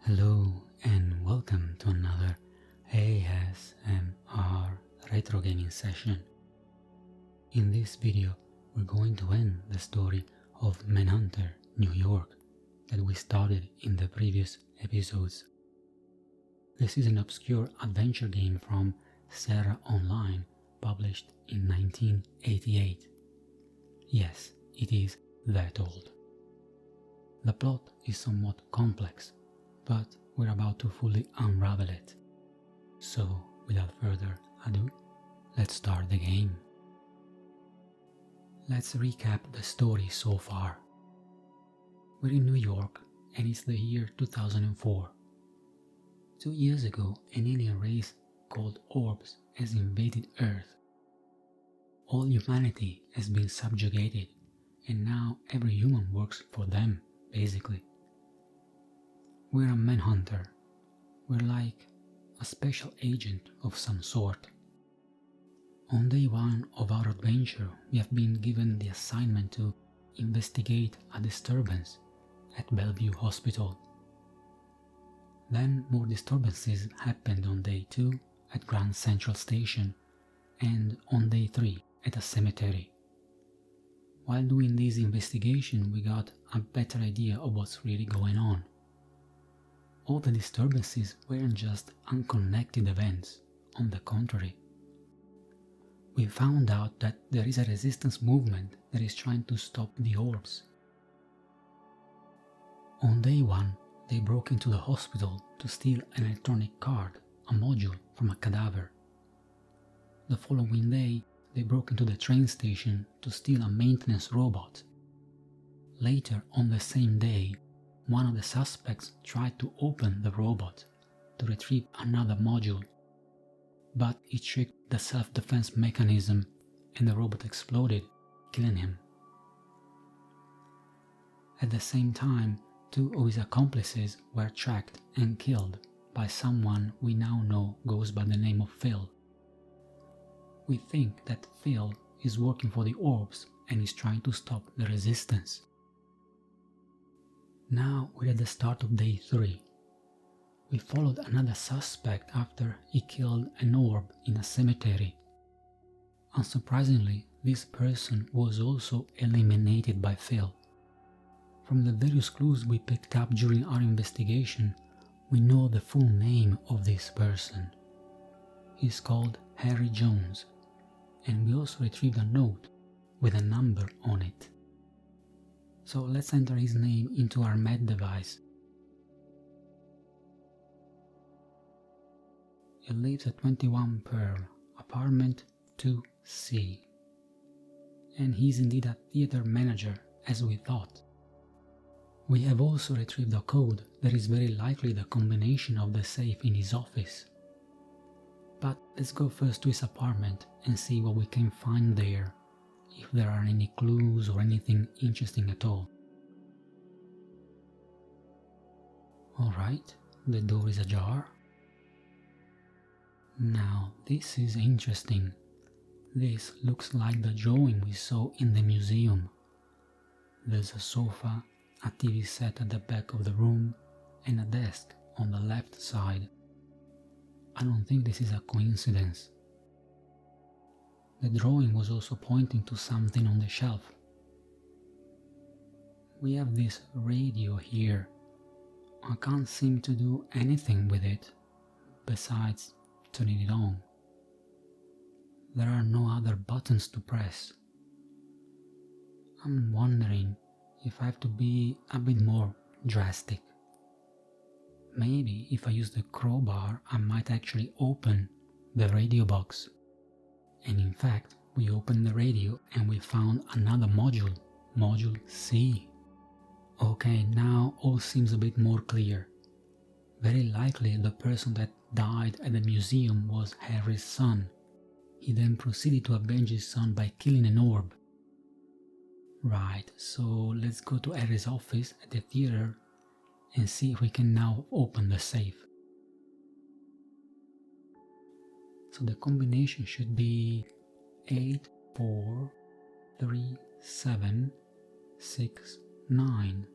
Hello and welcome to another ASMR retro gaming session. In this video we're going to end the story of Manhunter New York that we started in the previous episodes. This is an obscure adventure game from Serra Online, published in 1988. Yes, it is that old. The plot is somewhat complex, but we're about to fully unravel it. So, without further ado, let's start the game. Let's recap the story so far. We're in New York and it's the year 2004. 2 years ago, an alien race called Orbs has invaded Earth. All humanity has been subjugated, and now every human works for them, basically. We're a manhunter. We're like a special agent of some sort. On day one of our adventure, we have been given the assignment to investigate a disturbance at Bellevue Hospital. Then more disturbances happened on day 2 at Grand Central Station and on day 3 at a cemetery. While doing this investigation, we got a better idea of what's really going on. All the disturbances weren't just unconnected events, on the contrary. We found out that there is a resistance movement that is trying to stop the orbs. On day 1, they broke into the hospital to steal an electronic card, a module from a cadaver. The following day, they broke into the train station to steal a maintenance robot. Later on the same day, one of the suspects tried to open the robot to retrieve another module, but it tripped the self-defense mechanism and the robot exploded, killing him. At the same time, 2 of his accomplices were tracked and killed by someone we now know goes by the name of Phil. We think that Phil is working for the orbs and is trying to stop the resistance. Now we're at the start of day 3. We followed another suspect after he killed an orb in a cemetery. Unsurprisingly, this person was also eliminated by Phil. From the various clues we picked up during our investigation, we know the full name of this person. He's called Harry Jones, and we also retrieved a note with a number on it. So let's enter his name into our med device. He lives at 21 Pearl, apartment 2C. And he's indeed a theater manager, as we thought. We have also retrieved a code that is very likely the combination of the safe in his office. But let's go first to his apartment and see what we can find there, if there are any clues or anything interesting at all. Alright, the door is ajar. Now this is interesting. This looks like the drawing we saw in the museum. There's a sofa, a TV set at the back of the room, and a desk on the left side. I don't think this is a coincidence. The drawing was also pointing to something on the shelf. We have this radio here. I can't seem to do anything with it, besides turning it on. There are no other buttons to press. I'm wondering if I have to be a bit more drastic. Maybe if I use the crowbar I might actually open the radio box. And in fact, we opened the radio and we found another module, module C. Okay, now all seems a bit more clear. Very likely the person that died at the museum was Harry's son. He then proceeded to avenge his son by killing an orb. Right, so let's go to Harry's office at the theater and see if we can now open the safe. So the combination should be 8, 4, 3, 7, 6, 9.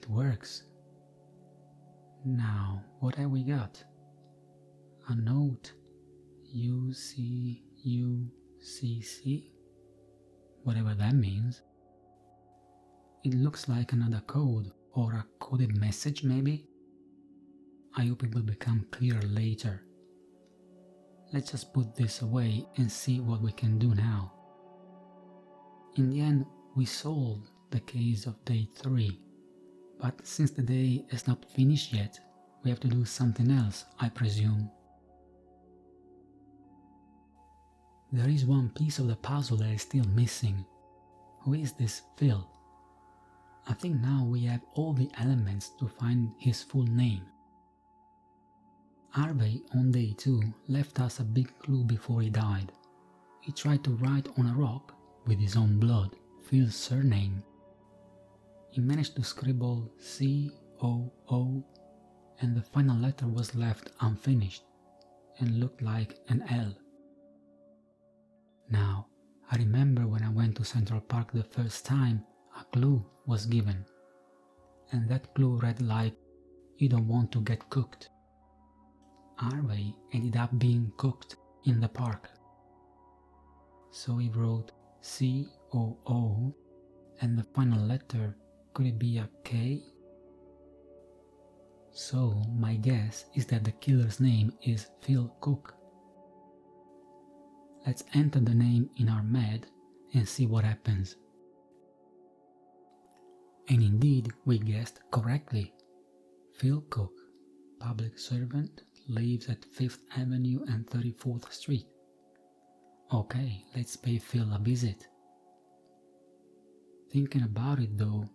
it works. Now, what have we got? A note. UCUCC? Whatever that means. It looks like another code, or a coded message maybe? I hope it will become clearer later. Let's just put this away and see what we can do now. In the end, we solved the case of day 3, but since the day is not finished yet, we have to do something else, I presume. There is one piece of the puzzle that is still missing. Who is this Phil? I think now we have all the elements to find his full name. Harvey on day 2 left us a big clue before he died. He tried to write on a rock, with his own blood, Phil's surname. He managed to scribble C-O-O, and the final letter was left unfinished and looked like an L. Now, I remember when I went to Central Park the first time, a clue was given, and that clue read like, "You don't want to get cooked." Harvey ended up being cooked in the park. So he wrote C-O-O, and the final letter, could it be a K? So my guess is that the killer's name is Phil Cook. Let's enter the name in our med and see what happens. And indeed, we guessed correctly. Phil Cook, public servant, lives at 5th Avenue and 34th Street. Okay, let's pay Phil a visit. Thinking about it though,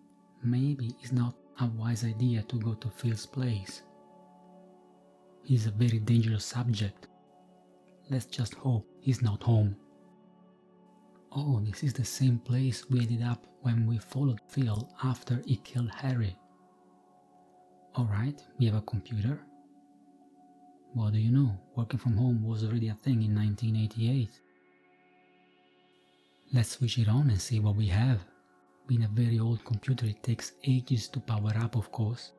maybe it's not a wise idea to go to Phil's place. He's a very dangerous subject. Let's just hope he's not home. Oh, this is the same place we ended up when we followed Phil after he killed Harry. Alright, we have a computer. What do you know, working from home was already a thing in 1988. Let's switch it on and see what we have. Being a very old computer, it takes ages to power up, of course.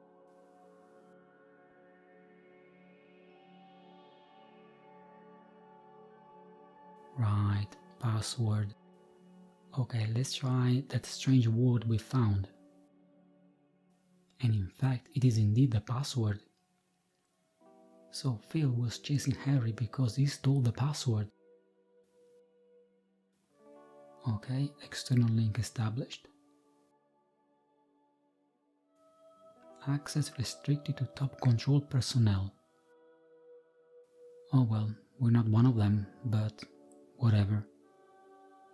Right, password. Okay, let's try that strange word we found. And in fact, it is indeed the password. So Phil was chasing Harry because he stole the password. Okay, external link established. Access restricted to top control personnel. Oh well, we're not one of them, but whatever.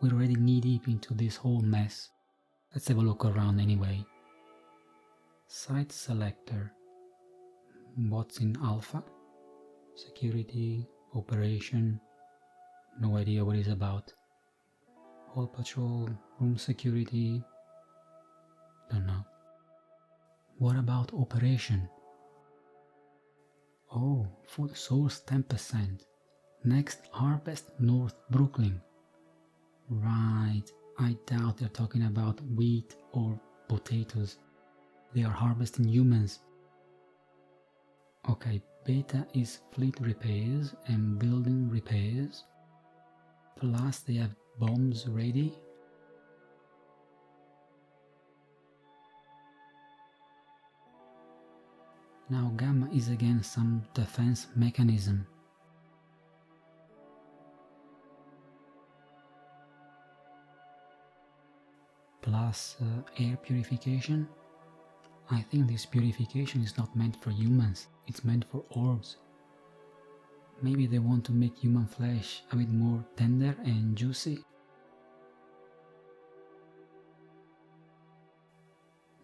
We're already knee-deep into this whole mess. Let's have a look around anyway. Site selector. What's in alpha? Security, operation, no idea what it's about. Hall patrol, room security, don't know. What about operation? Oh, food source 10%. Next harvest North Brooklyn. Right, I doubt they're talking about wheat or potatoes. They are harvesting humans. Okay, beta is fleet repairs and building repairs. Plus they have bombs ready. Now gamma is again some defense mechanism. Plus air purification. I think this purification is not meant for humans, it's meant for orbs. Maybe they want to make human flesh a bit more tender and juicy.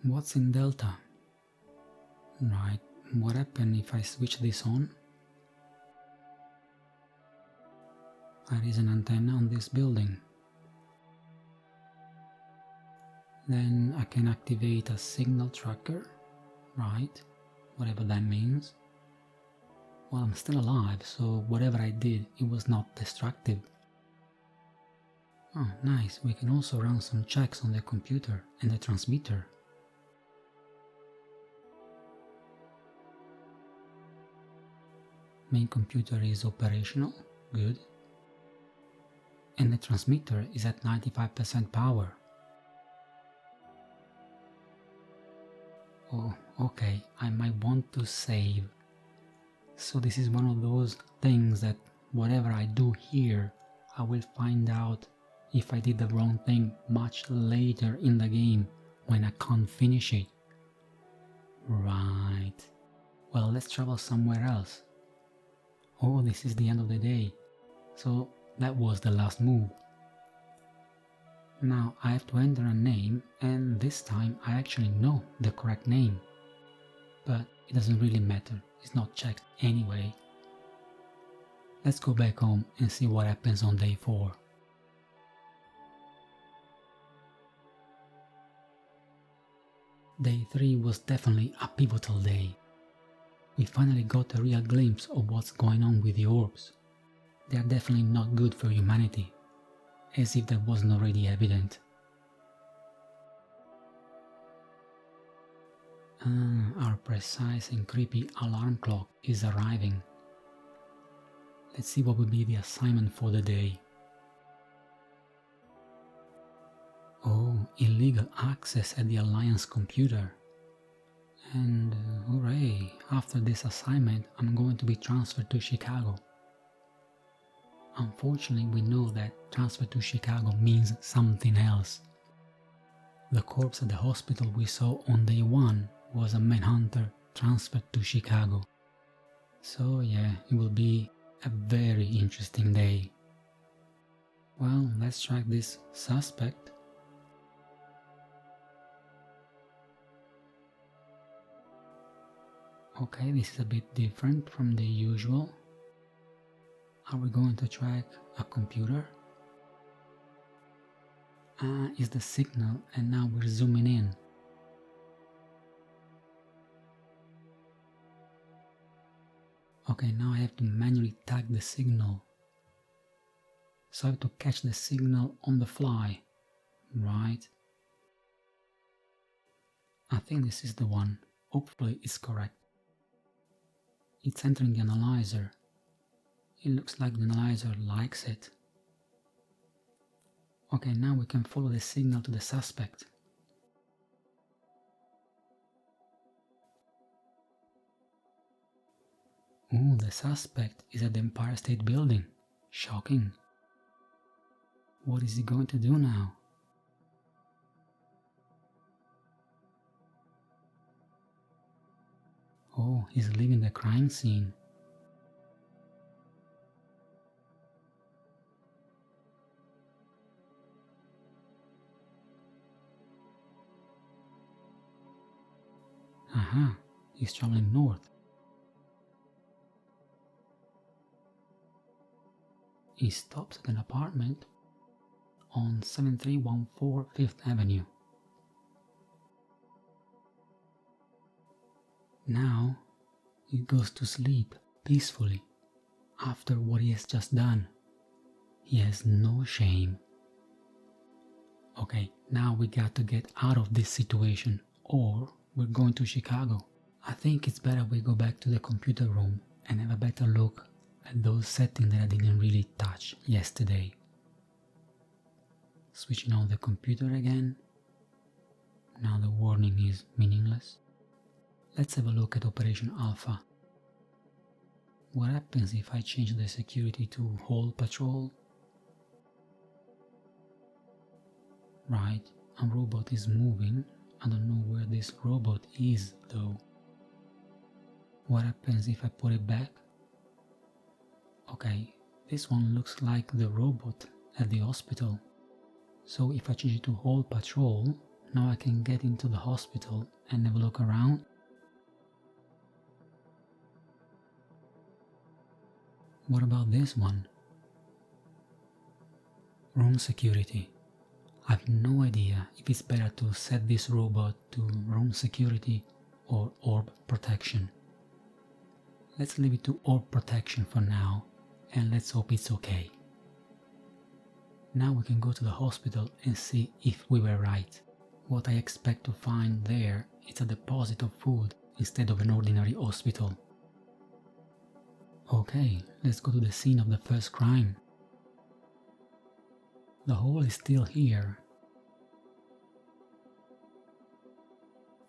What's in Delta? Right, what happens if I switch this on? There is an antenna on this building. Then I can activate a signal tracker, right, whatever that means. Well, I'm still alive, so whatever I did, it was not destructive. Oh, nice, we can also run some checks on the computer and the transmitter. Main computer is operational, good. And the transmitter is at 95% power. Oh, okay, I might want to save. So this is one of those things that whatever I do here, I will find out if I did the wrong thing much later in the game when I can't finish it. Right. Well, let's travel somewhere else. Oh, this is the end of the day. So that was the last move. Now I have to enter a name, and this time I actually know the correct name. But it doesn't really matter, it's not checked anyway. Let's go back home and see what happens on day 4. Day 3 was definitely a pivotal day. We finally got a real glimpse of what's going on with the orbs. They are definitely not good for humanity, as if that wasn't already evident. Our precise and creepy alarm clock is arriving. Let's see what will be the assignment for the day. Oh, illegal access at the Alliance computer. And hooray, after this assignment I'm going to be transferred to Chicago. Unfortunately, we know that transfer to Chicago means something else. The corpse at the hospital we saw on day 1 was a manhunter transferred to Chicago. So yeah, it will be a very interesting day. Well, let's track this suspect. Okay, this is a bit different from the usual. Are we going to track a computer? Is the signal, and now we're zooming in. Okay, now I have to manually tag the signal. So I have to catch the signal on the fly, right? I think this is the one. Hopefully it's correct. It's entering the analyzer. It looks like the analyzer likes it. Okay, now we can follow the signal to the suspect. Ooh, the suspect is at the Empire State Building. Shocking. What is he going to do now? Oh, he's leaving the crime scene. Aha, he's traveling north. He stops at an apartment on 7314 5th Avenue. Now he goes to sleep peacefully after what he has just done. He has no shame. Okay, now we got to get out of this situation, or we're going to Chicago. I think it's better we go back to the computer room and have a better look at those settings that I didn't really touch yesterday. Switching on the computer again. Now the warning is meaningless. Let's have a look at Operation Alpha. What happens if I change the security to Whole Patrol? Right, a robot is moving. I don't know where this robot is though. What happens if I put it back? Okay, this one looks like the robot at the hospital. So if I change it to Whole Patrol, now I can get into the hospital and have a look around. What about this one? Room security. I have no idea if it's better to set this robot to room security or orb protection. Let's leave it to orb protection for now, and let's hope it's okay. Now we can go to the hospital and see if we were right. What I expect to find there is a deposit of food instead of an ordinary hospital. Okay, let's go to the scene of the first crime. The hole is still here.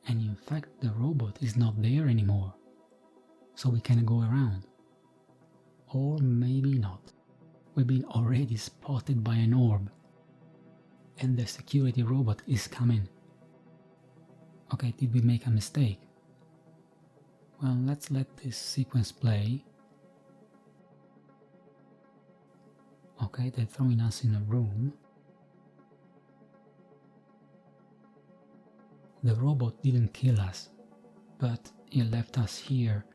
And in fact, the robot is not there anymore. So we can go around. Or maybe not. We've been already spotted by an orb. And the security robot is coming. Okay, did we make a mistake? Well, let's let this sequence play. Okay, they're throwing us in a room. The robot didn't kill us, but he left us here,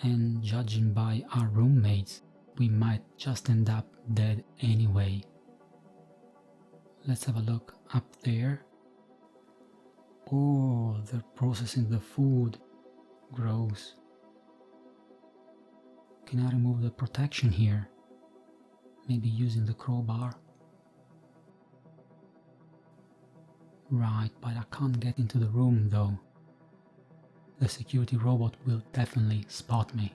and judging by our roommates, we might just end up dead anyway. Let's have a look up there. Oh, they're processing the food. Gross. Can I remove the protection here? Maybe using the crowbar? Right, but I can't get into the room though. The security robot will definitely spot me.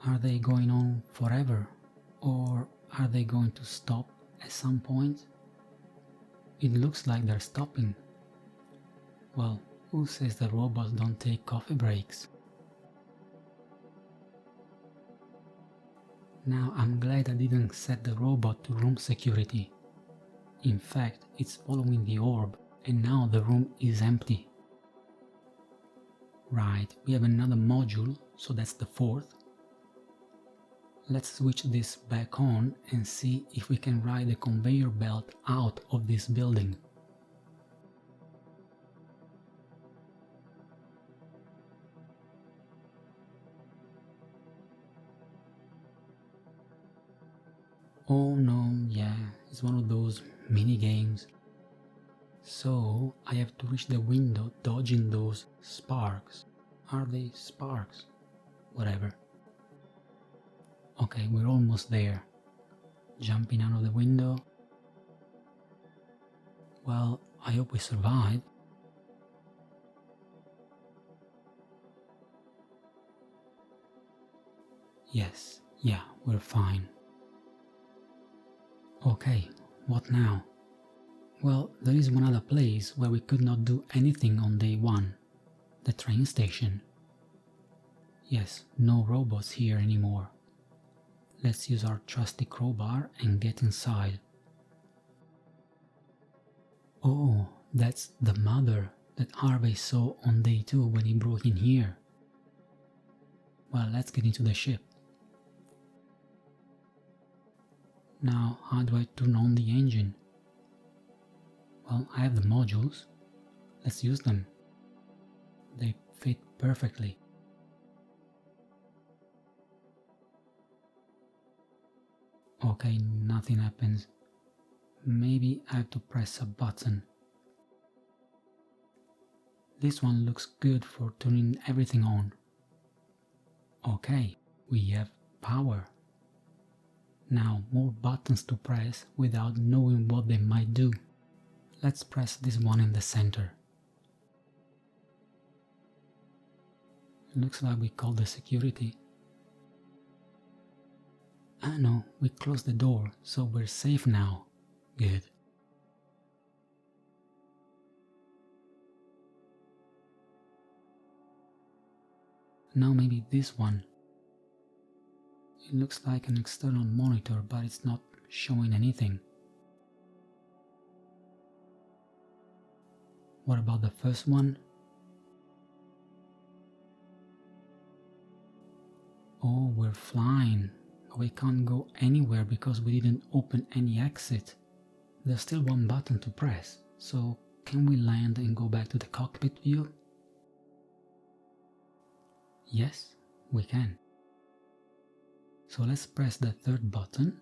Are they going on forever? Or are they going to stop at some point? It looks like they're stopping. Well, who says the robots don't take coffee breaks? Now I'm glad I didn't set the robot to room security. In fact, it's following the orb, and now the room is empty. Right, we have another module, so that's the fourth. Let's switch this back on and see if we can ride the conveyor belt out of this building. Oh no, yeah, it's one of those mini games. So I have to reach the window dodging those sparks. Are they sparks? Whatever. Okay, we're almost there. Jumping out of the window. Well, I hope we survive. Yes, yeah, we're fine. Okay, what now? Well, there is one other place where we could not do anything on day one. The train station. Yes, no robots here anymore. Let's use our trusty crowbar and get inside. Oh, that's the mother that Harvey saw on day 2 when he broke in here. Well, let's get into the ship. Now, how do I turn on the engine? Well, I have the modules. Let's use them. They fit perfectly. Okay, nothing happens. Maybe I have to press a button. This one looks good for turning everything on. Okay, we have power. Now more buttons to press without knowing what they might do. Let's press this one in the center. Looks like we called the security. Ah no, we closed the door, so we're safe now. Good. Now maybe this one. It looks like an external monitor, but it's not showing anything. What about the first one? Oh, we're flying, but we can't go anywhere because we didn't open any exit. There's still one button to press, so can we land and go back to the cockpit view? Yes, we can. So let's press the third button.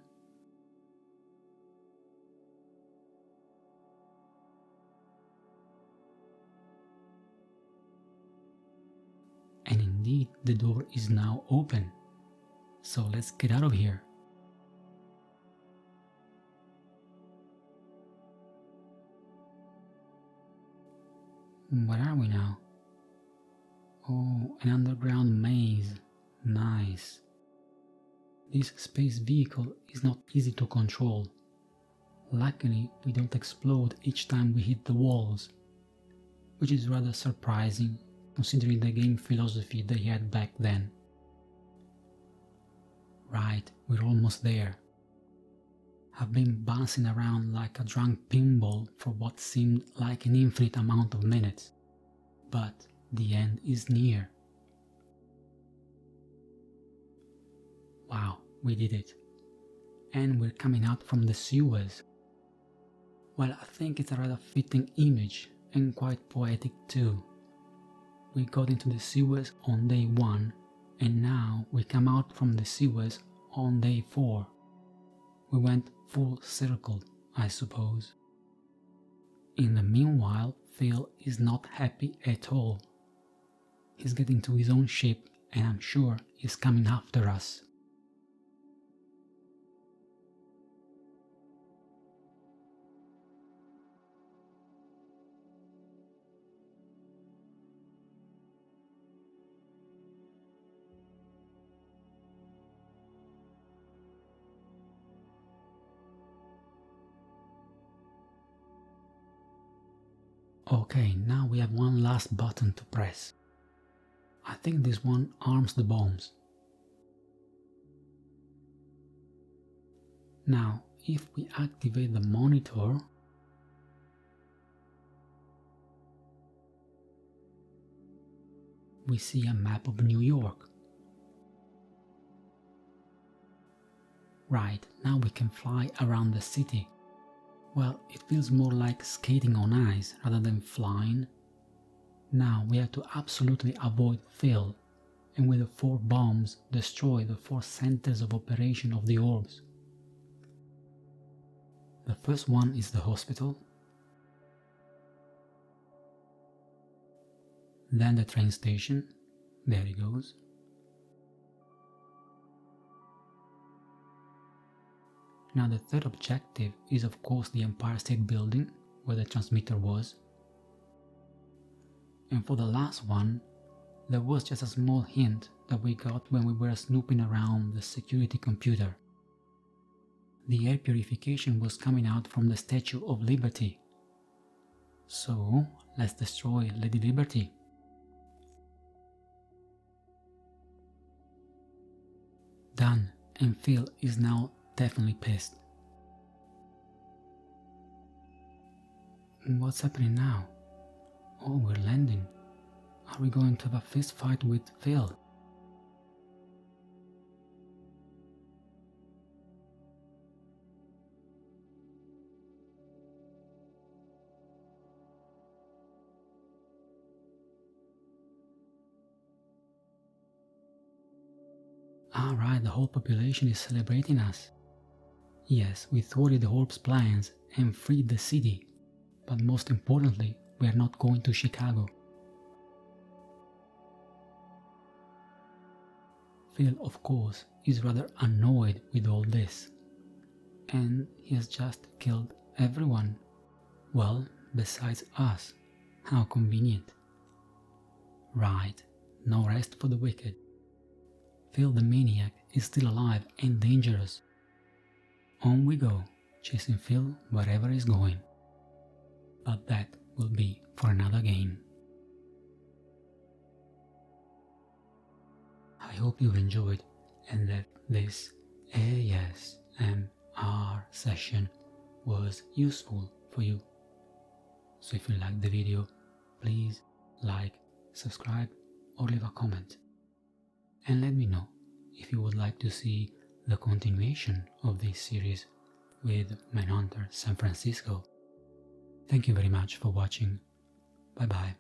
And indeed, the door is now open. So let's get out of here. Where are we now? Oh, an underground maze. Nice. This space vehicle is not easy to control. Luckily, we don't explode each time we hit the walls, which is rather surprising considering the game philosophy they had back then. Right, we're almost there. I've been bouncing around like a drunk pinball for what seemed like an infinite amount of minutes, but the end is near. Wow, we did it. And we're coming out from the sewers. Well, I think it's a rather fitting image and quite poetic too. We got into the sewers on day 1 and now we come out from the sewers on day 4. We went full circle, I suppose. In the meanwhile, Phil is not happy at all. He's getting to his own ship and I'm sure he's coming after us. Okay, now we have one last button to press. I think this one arms the bombs. Now, if we activate the monitor, we see a map of New York. Right, now we can fly around the city. Well, it feels more like skating on ice rather than flying. Now we have to absolutely avoid Phil, and with the 4 bombs destroy the 4 centers of operation of the orbs. The first one is the hospital, then the train station, there he goes. Now the third objective is of course the Empire State Building, where the transmitter was. And for the last one, there was just a small hint that we got when we were snooping around the security computer. The air purification was coming out from the Statue of Liberty. So, let's destroy Lady Liberty. Done, and Phil is now definitely pissed. What's happening now? Oh, we're landing. Are we going to have a fist fight with Phil? Alright, the whole population is celebrating us. Yes, we thwarted the Orb's plans and freed the city, but most importantly, we are not going to Chicago. Phil, of course, is rather annoyed with all this, and he has just killed everyone. Well, besides us. How convenient. Right, no rest for the wicked. Phil the maniac is still alive and dangerous. On we go, chasing Phil wherever he's going. But that will be for another game. I hope you've enjoyed and that this ASMR session was useful for you. So if you liked the video, please like, subscribe or leave a comment. And let me know if you would like to see the continuation of this series with Manhunter San Francisco. Thank you very much for watching. Bye bye.